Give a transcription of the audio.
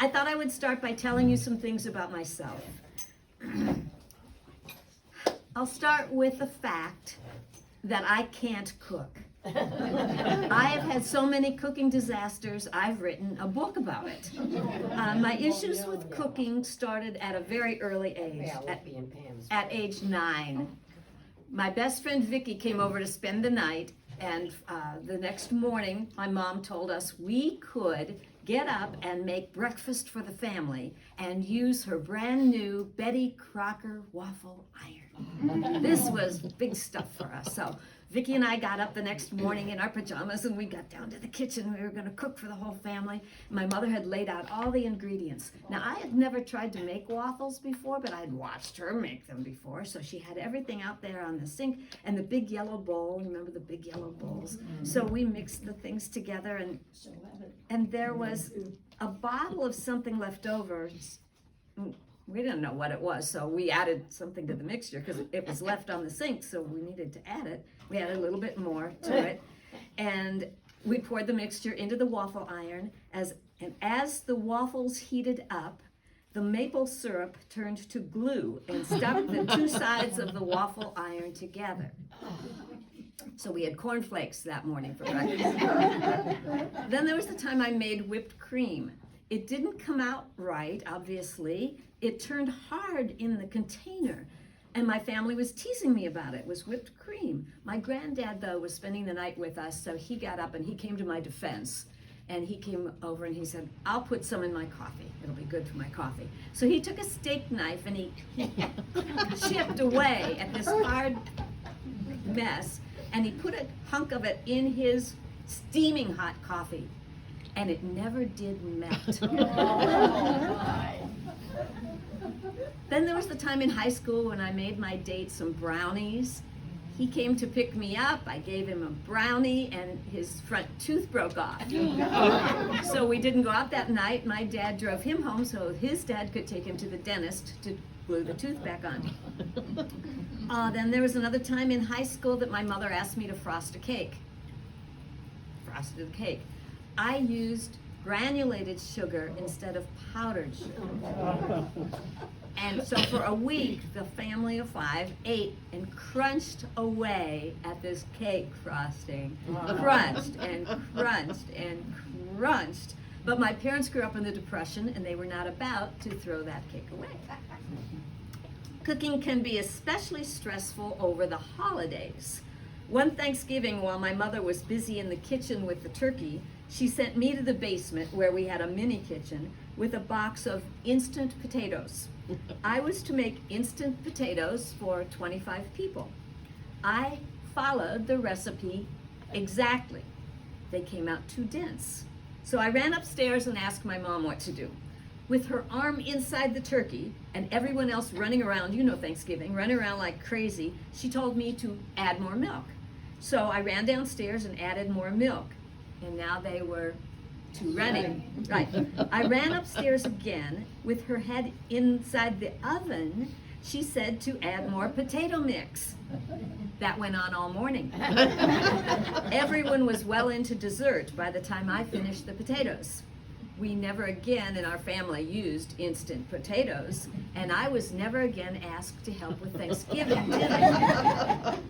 I thought I would start by telling you some things about myself. I'll start with the fact that I can't cook. I have had so many cooking disasters, I've written a book about it. My issues with cooking started at a very early age, at age 9. My best friend Vicky came over to spend the night, and the next morning my mom told us we could get up and make breakfast for the family and use her brand new Betty Crocker waffle iron. This was big stuff for us. So Vicky and I got up the next morning in our pajamas and we got down to the kitchen. We were going to cook for the whole family. My mother had laid out all the ingredients. Now, I had never tried to make waffles before, but I'd watched her make them before. So she had everything out there on the sink and the big yellow bowl. Remember the big yellow bowls? So we mixed the things together, and there was a bottle of something left over. We didn't know what it was, so we added something to the mixture because it was left on the sink, so we needed to add it. We added a little bit more to it, and we poured the mixture into the waffle iron. As the waffles heated up, the maple syrup turned to glue and stuck the two sides of the waffle iron together. So we had cornflakes that morning for breakfast. Then there was the time I made whipped cream. It didn't come out right, obviously. It turned hard in the container, and my family was teasing me about it. It was whipped cream. My granddad, though, was spending the night with us, so he got up and he came to my defense. And he came over and he said, I'll put some in my coffee. It'll be good for my coffee. So he took a steak knife and he chipped away at this hard mess, and he put a hunk of it in his steaming hot coffee. And it never did melt. Then there was the time in high school when I made my date some brownies. He came to pick me up. I gave him a brownie and his front tooth broke off. So we didn't go out that night. My dad drove him home so his dad could take him to the dentist to glue the tooth back on. Then there was another time in high school that my mother asked me to frost a cake. Frosted a cake. I used granulated sugar instead of powdered sugar. And so for a week, the family of 5 ate and crunched away at this cake frosting. Crunched and crunched and crunched. But my parents grew up in the Depression and they were not about to throw that cake away. Cooking can be especially stressful over the holidays. One Thanksgiving, while my mother was busy in the kitchen with the turkey, she sent me to the basement where we had a mini kitchen with a box of instant potatoes. I was to make instant potatoes for 25 people. I followed the recipe exactly. They came out too dense. So I ran upstairs and asked my mom what to do. With her arm inside the turkey and everyone else running around, you know Thanksgiving, running around like crazy, she told me to add more milk. So I ran downstairs and added more milk. And now they were too running. Right. I ran upstairs again with her head inside the oven. She said to add more potato mix. That went on all morning. Everyone was well into dessert by the time I finished the potatoes. We never again in our family used instant potatoes, and I was never again asked to help with Thanksgiving dinner.